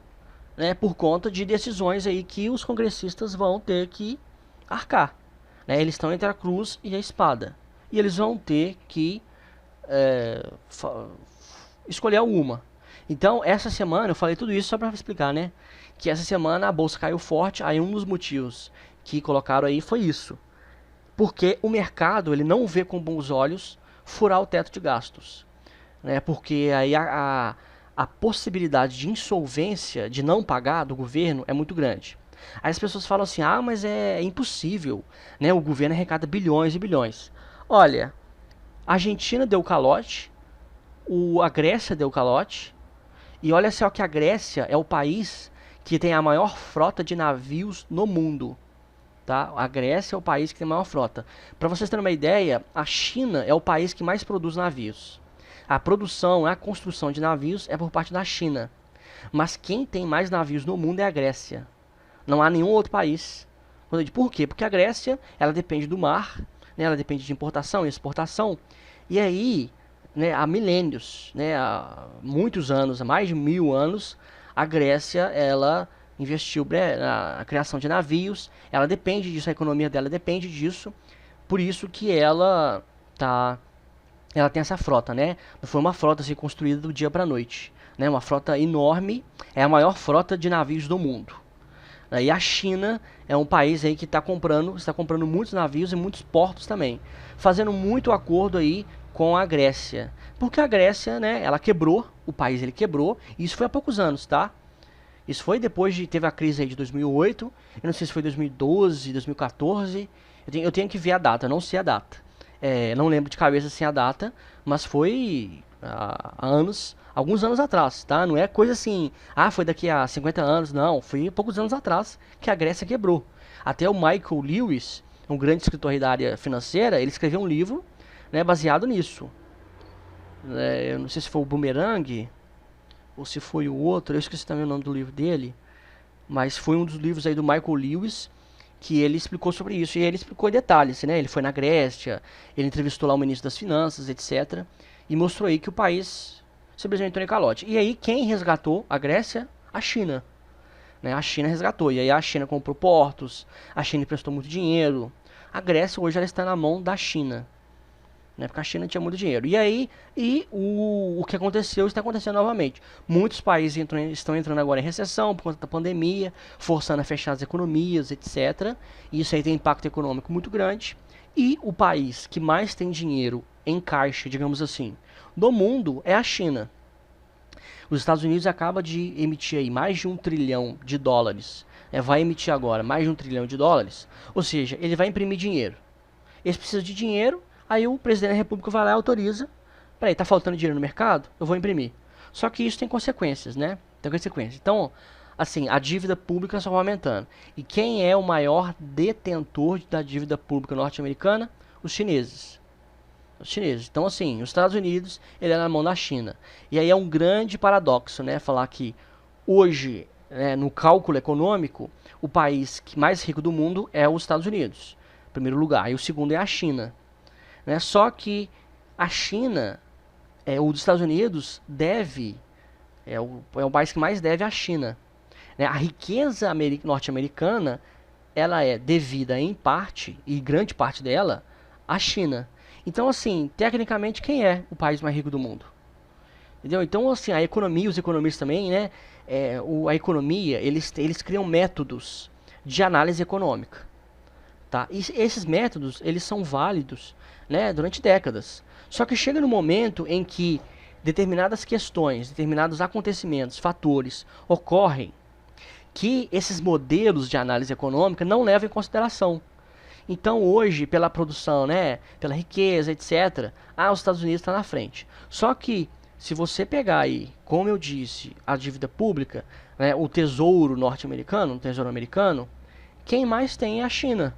né, por conta de decisões aí que os congressistas vão ter que arcar. Né? Eles estão entre a cruz e a espada. E eles vão ter que escolher uma. Então, essa semana, eu falei tudo isso só para explicar, né? Que essa semana a bolsa caiu forte. Aí um dos motivos que colocaram aí foi isso. Porque o mercado ele não vê com bons olhos furar o teto de gastos, né? Porque aí a possibilidade de insolvência, de não pagar do governo é muito grande. Aí as pessoas falam assim, mas é impossível, né? O governo arrecada bilhões e bilhões. Olha, a Argentina deu calote, a Grécia deu calote, e olha só que a Grécia é o país que tem a maior frota de navios no mundo. tá? A Grécia é o país que tem maior frota. Para vocês terem uma ideia, a China é o país que mais produz navios. A produção, a construção de navios é por parte da China. Mas quem tem mais navios no mundo é a Grécia. Não há nenhum outro país. Por quê? Porque a Grécia, ela depende do mar, né? Ela depende de importação e exportação. E aí, né, há milênios, né, há muitos anos, há mais de 1000 anos, a Grécia, ela investiu, né, na criação de navios. Ela depende disso, a economia dela depende disso. Por isso que ela tem essa frota, né? Não foi uma frota assim construída do dia para a noite, né? Uma frota enorme, é a maior frota de navios do mundo. E a China é um país aí que está comprando muitos navios e muitos portos também, fazendo muito acordo aí com a Grécia, porque a Grécia, né? Ela quebrou, o país ele quebrou, e isso foi há poucos anos, tá? Isso foi depois de teve a crise aí de 2008, eu não sei se foi 2012, 2014, eu tenho que ver a data, eu não sei a data. Não lembro de cabeça assim a data, mas foi há anos, alguns anos atrás, tá? Não é coisa assim, foi daqui a 50 anos, não, foi poucos anos atrás que a Grécia quebrou. Até o Michael Lewis, um grande escritor da área financeira, ele escreveu um livro, né, baseado nisso. Eu não sei se foi o Boomerang ou se foi o outro, eu esqueci também o nome do livro dele, mas foi um dos livros aí do Michael Lewis que ele explicou sobre isso. E ele explicou em detalhes, né? Ele foi na Grécia, ele entrevistou lá o ministro das Finanças, etc. E mostrou aí que o país simplesmente entrou em calote. E aí quem resgatou a Grécia? A China. Né? A China resgatou. E aí a China comprou portos, a China emprestou muito dinheiro. A Grécia hoje ela está na mão da China. Né, porque a China tinha muito dinheiro. E aí, o que aconteceu está acontecendo novamente. Muitos países estão entrando agora em recessão por conta da pandemia, forçando a fechar as economias, etc. E isso aí tem impacto econômico muito grande. E o país que mais tem dinheiro em caixa, digamos assim, do mundo é a China. Os Estados Unidos acaba de emitir aí mais de 1 trilhão de dólares. Vai emitir agora mais de 1 trilhão de dólares. Ou seja, ele vai imprimir dinheiro. Eles precisam de dinheiro. Aí o presidente da república vai lá e autoriza. Peraí, tá faltando dinheiro no mercado? Eu vou imprimir. Só que isso tem consequências, né? Tem consequências. Então, assim, a dívida pública só vai aumentando. E quem é o maior detentor da dívida pública norte-americana? Os chineses. Os chineses. Então, assim, os Estados Unidos, ele é na mão da China. E aí é um grande paradoxo, né? Falar que hoje, né, no cálculo econômico, o país mais rico do mundo é os Estados Unidos. Em primeiro lugar. E o segundo é a China. Né? Só que a China, o dos Estados Unidos, é o país que mais deve à China. Né? A riqueza norte-americana, ela é devida em parte, e grande parte dela, à China. Então, assim, tecnicamente, quem é o país mais rico do mundo? Entendeu? Então, assim, a economia, os economistas também, né? A economia, eles criam métodos de análise econômica. Tá? E esses métodos, eles são válidos, né, durante décadas. Só que chega no momento em que determinadas questões, determinados acontecimentos, fatores ocorrem que esses modelos de análise econômica não levam em consideração. Então hoje, pela produção, né, pela riqueza, etc., os Estados Unidos está na frente. Só que se você pegar aí, como eu disse, a dívida pública, né, o tesouro norte-americano, o tesouro americano, quem mais tem é a China.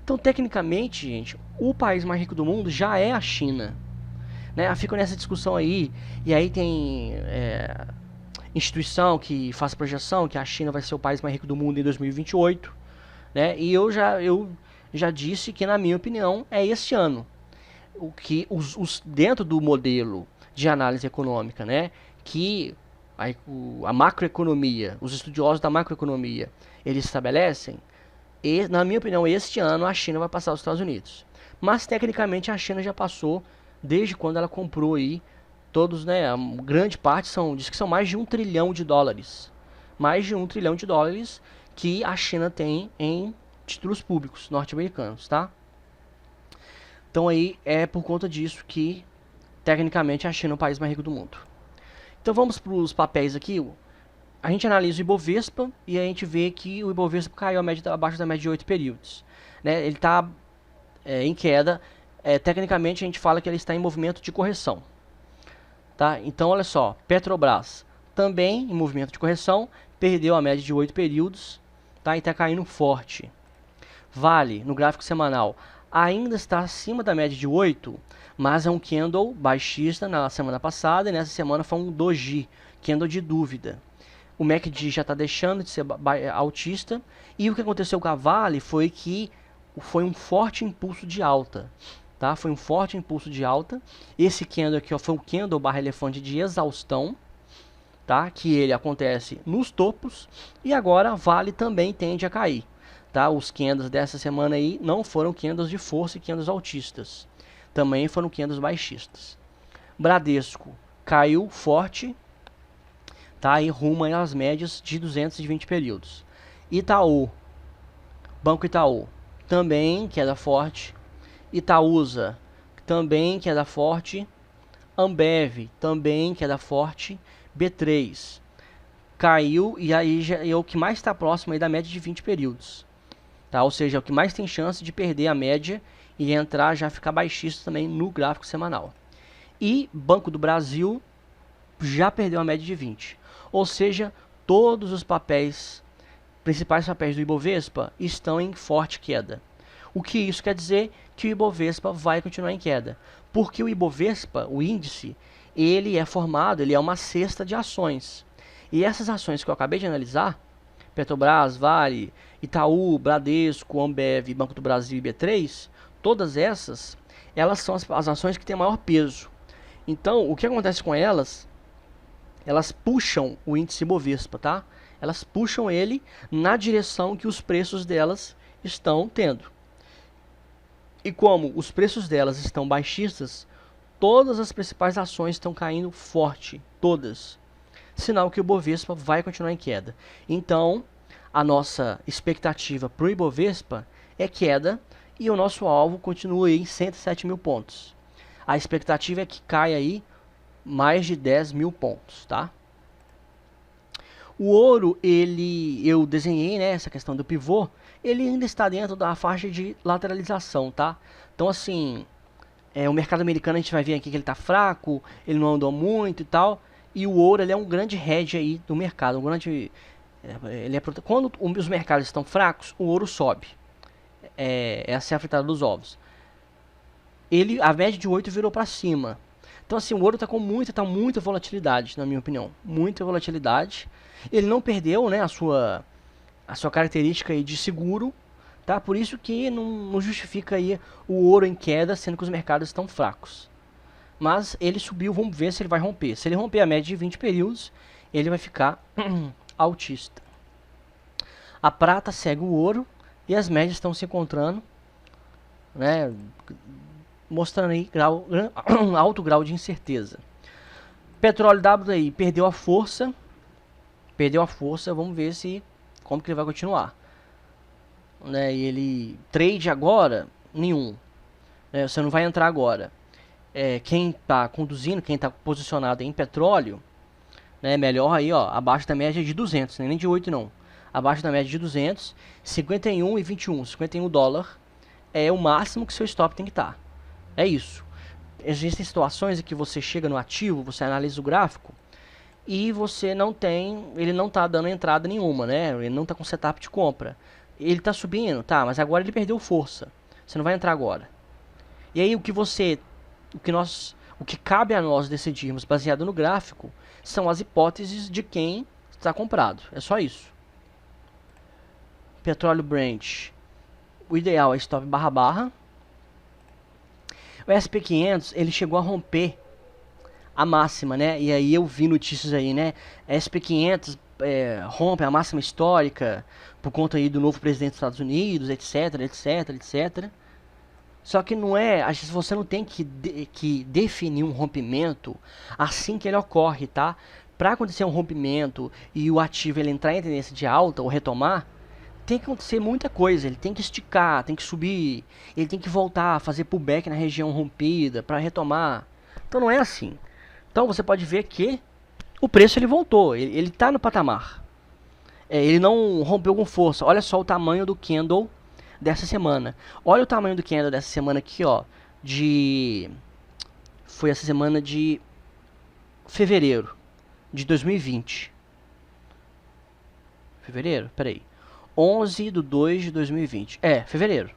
Então, tecnicamente, gente, o país mais rico do mundo já é a China. Né? Fico nessa discussão aí, e aí tem instituição que faz projeção que a China vai ser o país mais rico do mundo em 2028. Né? E eu já disse que, na minha opinião, é esse ano. O que dentro do modelo de análise econômica, né, que a macroeconomia, os estudiosos da macroeconomia, eles estabelecem, e, na minha opinião, este ano a China vai passar os Estados Unidos. Mas, tecnicamente, a China já passou desde quando ela comprou aí todos, né, a grande parte diz que são mais de 1 trilhão de dólares. Mais de 1 trilhão de dólares que a China tem em títulos públicos norte-americanos, tá? Então aí é por conta disso que, tecnicamente, a China é o país mais rico do mundo. Então vamos para os papéis aqui. A gente analisa o Ibovespa e a gente vê que o Ibovespa caiu abaixo da média de 8 períodos. Né? Ele está em queda. Tecnicamente, a gente fala que ele está em movimento de correção. Tá? Então, olha só. Petrobras também em movimento de correção. Perdeu a média de 8 períodos. Tá? E está caindo forte. Vale, no gráfico semanal, ainda está acima da média de 8, mas é um candle baixista na semana passada e nessa semana foi um doji, candle de dúvida. O MACD já está deixando de ser altista e o que aconteceu com a Vale foi que foi um forte impulso de alta. Tá? Foi um forte impulso de alta. Esse candle aqui ó, foi um candle barra elefante de exaustão, tá? Que ele acontece nos topos e agora a Vale também tende a cair. Tá? Os candles dessa semana aí não foram candles de força e candles altistas. Também foram candles baixistas. Bradesco caiu forte, tá? E rumo às médias de 220 períodos. Itaú, Banco Itaú, também queda forte. Itaúsa, também queda forte. Ambev, também queda forte. B3, caiu e aí já é o que mais está próximo aí da média de 20 períodos. Tá? Ou seja, é o que mais tem chance de perder a média e entrar já ficar baixista também no gráfico semanal. E Banco do Brasil já perdeu a média de 20. Ou seja, todos os principais papéis do Ibovespa estão em forte queda. O que isso quer dizer? Que o Ibovespa vai continuar em queda. Porque o Ibovespa, o índice, ele é formado, ele é uma cesta de ações. E essas ações que eu acabei de analisar, Petrobras, Vale, Itaú, Bradesco, Ambev, Banco do Brasil e B3, todas essas, elas são as ações que têm maior peso. Então, o que acontece com elas? Elas puxam o índice Ibovespa, tá? Elas puxam ele na direção que os preços delas estão tendo. E como os preços delas estão baixistas, todas as principais ações estão caindo forte, todas. Sinal que o Ibovespa vai continuar em queda. Então, a nossa expectativa para o Ibovespa é queda e o nosso alvo continua aí em 107 mil pontos. A expectativa é que caia aí mais de 10 mil pontos, tá? O ouro, eu desenhei, né, essa questão do pivô, ele ainda está dentro da faixa de lateralização, tá? Então, assim, o mercado americano a gente vai ver aqui que ele está fraco, ele não andou muito e tal, e o ouro ele é um grande hedge aí do mercado, quando os mercados estão fracos, o ouro sobe. Essa é a fritada dos ovos. A média de 8 virou para cima. Então assim, o ouro está com muita volatilidade, na minha opinião. Muita volatilidade. Ele não perdeu, né, a sua característica aí de seguro, tá? Por isso que não justifica aí o ouro em queda, sendo que os mercados estão fracos. Mas ele subiu, vamos ver se ele vai romper. Se ele romper a média de 20 períodos, ele vai ficar altista. A prata segue o ouro e as médias estão se encontrando, né, mostrando aí alto grau de incerteza. Petróleo WTI perdeu a força, vamos ver como que ele vai continuar. Né, e ele trade agora, nenhum. Né, você não vai entrar agora. Quem está conduzindo, quem está posicionado em petróleo, né, melhor aí, ó, abaixo da média de 200, nem de 8 não. Abaixo da média de 200, 51,21, 51 dólar é o máximo que seu stop tem que estar. É isso. Existem situações em que você chega no ativo, você analisa o gráfico e ele não está dando entrada nenhuma, né? Ele não está com setup de compra. Ele está subindo, tá, mas agora ele perdeu força. Você não vai entrar agora. E aí o que cabe a nós decidirmos baseado no gráfico são as hipóteses de quem está comprado. É só isso. Petróleo Brent. O ideal é stop barra. O SP500, ele chegou a romper a máxima, né? E aí eu vi notícias aí, né? SP500 rompe a máxima histórica por conta aí do novo presidente dos Estados Unidos, etc, etc, etc. Só que não é, você não tem que definir um rompimento assim que ele ocorre, tá? Para acontecer um rompimento e o ativo ele entrar em tendência de alta ou retomar, tem que acontecer muita coisa. Ele tem que esticar, tem que subir, ele tem que voltar, fazer pullback na região rompida para retomar. Então não é assim. Então você pode ver que o preço ele voltou, ele está no patamar. Ele não rompeu com força. Olha só o tamanho do candle dessa semana. Olha o tamanho do candle dessa semana aqui, ó. Foi essa semana de fevereiro de 2020. Fevereiro? Peraí. 11/2/2020. Fevereiro.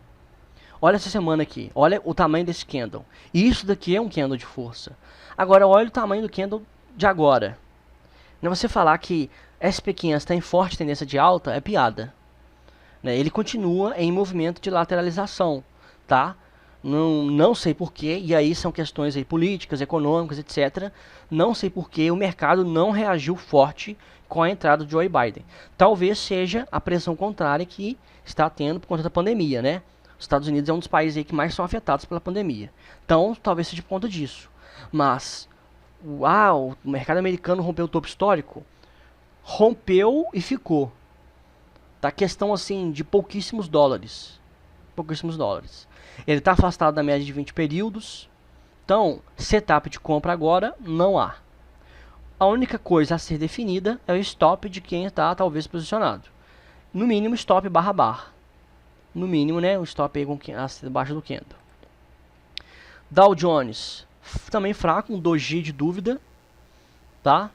Olha essa semana aqui. Olha o tamanho desse candle. Isso daqui é um candle de força. Agora, olha o tamanho do candle de agora. Não é você falar que SP500 está em forte tendência de alta, é piada. Né? Ele continua em movimento de lateralização, tá? Não sei porquê, e aí são questões aí políticas, econômicas, etc. Não sei porquê o mercado não reagiu forte com a entrada de Joe Biden. Talvez seja a pressão contrária que está tendo por conta da pandemia, né? Os Estados Unidos é um dos países aí que mais são afetados pela pandemia. Então, talvez seja por conta disso. Mas, o mercado americano rompeu o topo histórico? Rompeu e ficou. Tá questão assim de pouquíssimos dólares. Pouquíssimos dólares. Ele está afastado da média de 20 períodos. Então, setup de compra agora não há. A única coisa a ser definida é o stop de quem está talvez posicionado. No mínimo, stop barra. No mínimo, né? O stop aí abaixo do candle. Dow Jones também fraco, um doji de dúvida, tá?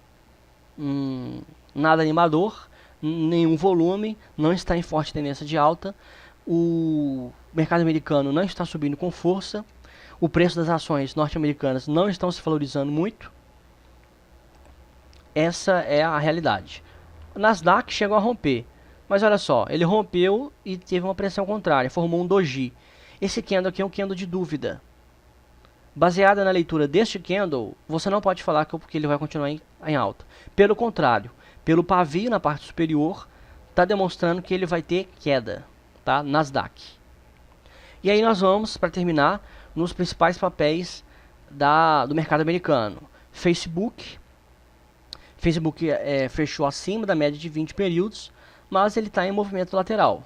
Nada animador, nenhum volume, não está em forte tendência de alta. O mercado americano não está subindo com força. O preço das ações norte-americanas não estão se valorizando muito. Essa é a realidade. O Nasdaq chegou a romper, mas olha só, ele rompeu e teve uma pressão contrária, formou um doji. Esse candle aqui é um candle de dúvida. Baseada na leitura deste candle, você não pode falar que ele vai continuar em alta. Pelo contrário, pelo pavio na parte superior, está demonstrando que ele vai ter queda, tá? Nasdaq. E aí nós vamos, para terminar, nos principais papéis do mercado americano. Facebook fechou acima da média de 20 períodos, mas ele está em movimento lateral.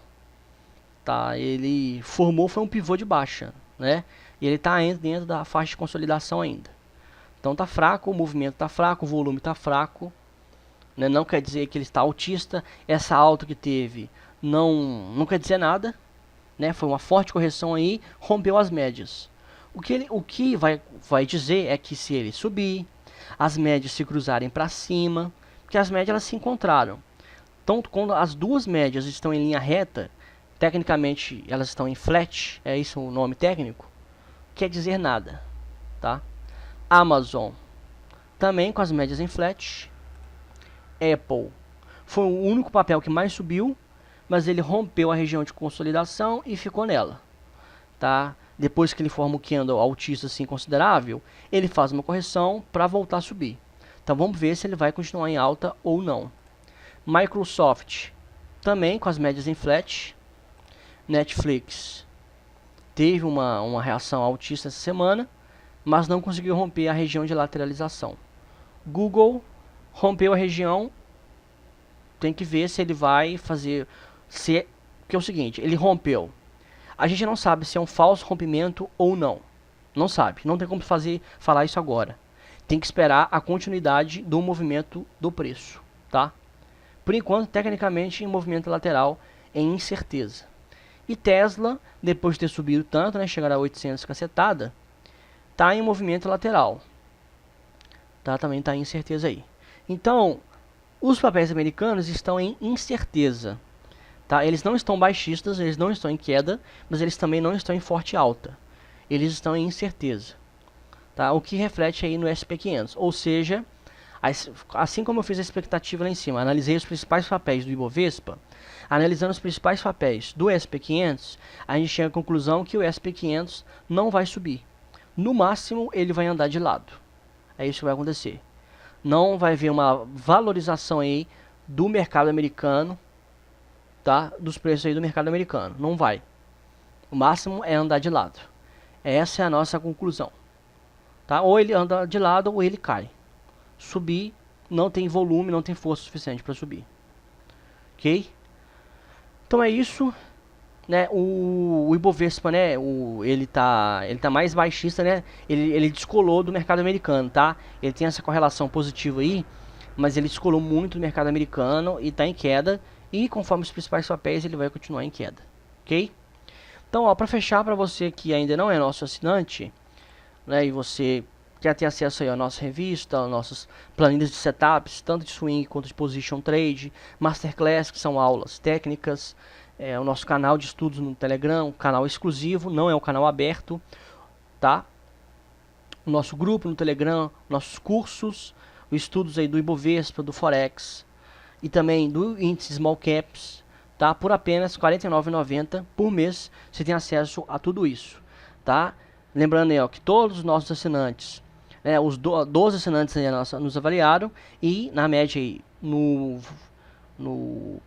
Tá? Ele foi um pivô de baixa, né? E ele está dentro da faixa de consolidação ainda. Então está fraco, o movimento está fraco, o volume está fraco. Né? Não quer dizer que ele está altista. Essa alta que teve não quer dizer nada. Né? Foi uma forte correção aí, rompeu as médias. O que vai dizer é que se ele subir, as médias se cruzarem para cima, porque as médias elas se encontraram. Então, quando as duas médias estão em linha reta, tecnicamente elas estão em flat, é isso o nome técnico, quer dizer nada, tá? Amazon também com as médias em flat. Apple foi o único papel que mais subiu, mas ele rompeu a região de consolidação e ficou nela, tá? Depois que ele forma o candle altista assim considerável, ele faz uma correção para voltar a subir. Então vamos ver se ele vai continuar em alta ou não. Microsoft também com as médias em flat. Netflix teve uma reação altista essa semana, mas não conseguiu romper a região de lateralização. Google rompeu a região, tem que ver se ele vai fazer, porque é o seguinte, ele rompeu. A gente não sabe se é um falso rompimento ou não. Não sabe, não tem como falar isso agora. Tem que esperar a continuidade do movimento do preço, tá? Por enquanto, tecnicamente, em movimento lateral, em incerteza. E Tesla, depois de ter subido tanto, né, chegar a 800 cacetada, tá em movimento lateral. Tá? Também está em incerteza aí. Então, os papéis americanos estão em incerteza. Tá? Eles não estão baixistas, eles não estão em queda, mas eles também não estão em forte alta. Eles estão em incerteza. Tá? O que reflete aí no SP500. Ou seja, assim como eu fiz a expectativa lá em cima, analisei os principais papéis do Ibovespa, analisando os principais papéis do SP500, a gente chega à conclusão que o SP500 não vai subir. No máximo, ele vai andar de lado. É isso que vai acontecer. Não vai haver uma valorização aí do mercado americano, tá? Dos preços aí do mercado americano. Não vai. O máximo é andar de lado. Essa é a nossa conclusão. Tá? Ou ele anda de lado ou ele cai. Subir, não tem volume, não tem força suficiente para subir. Ok? Então é isso. Né? O Ibovespa, né? Ele tá mais baixista, né? Ele descolou do mercado americano, tá? Ele tem essa correlação positiva aí, mas ele descolou muito do mercado americano e está em queda. E conforme os principais papéis, ele vai continuar em queda. Ok? Então, para fechar, para você que ainda não é nosso assinante, né, e você quer ter acesso aí à nossa revista, nossas planilhas de setups, tanto de swing quanto de position trade, masterclass, que são aulas técnicas, o nosso canal de estudos no Telegram, canal exclusivo, não é um canal aberto, tá? O nosso grupo no Telegram, nossos cursos, os estudos aí do Ibovespa, do Forex e também do índice Small Caps, tá? Por apenas R$ 49,90 por mês você tem acesso a tudo isso, tá? Lembrando aí, ó, que todos os nossos assinantes, né, os 12 assinantes aí nos avaliaram e na média aí, no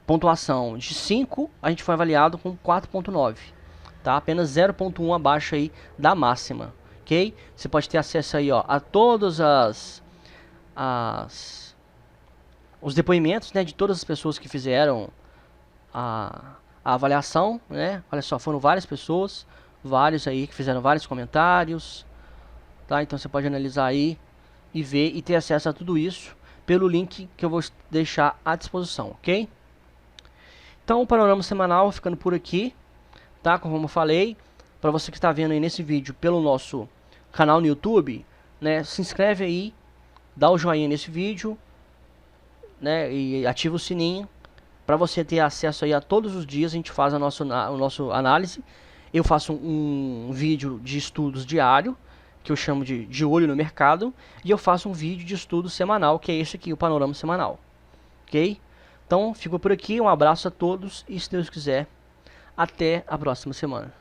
pontuação de 5, a gente foi avaliado com 4,9, tá? Apenas 0,1 abaixo aí da máxima, ok? Você pode ter acesso aí, ó, a todos os depoimentos, né, de todas as pessoas que fizeram a avaliação, né? Olha só, foram várias pessoas, vários aí que fizeram vários comentários, tá? Então você pode analisar aí e ver e ter acesso a tudo isso pelo link que eu vou deixar à disposição, ok? Então o panorama semanal ficando por aqui, tá? Como eu falei, para você que está vendo aí nesse vídeo pelo nosso canal no YouTube, né? Se inscreve aí, dá o joinha nesse vídeo, né? E ativa o sininho para você ter acesso aí a todos os dias. A gente faz a nossa análise. Eu faço um vídeo de estudos diário, que eu chamo de olho no mercado, e eu faço um vídeo de estudo semanal, que é esse aqui, o panorama semanal, ok? Então, fico por aqui, um abraço a todos e, se Deus quiser, até a próxima semana.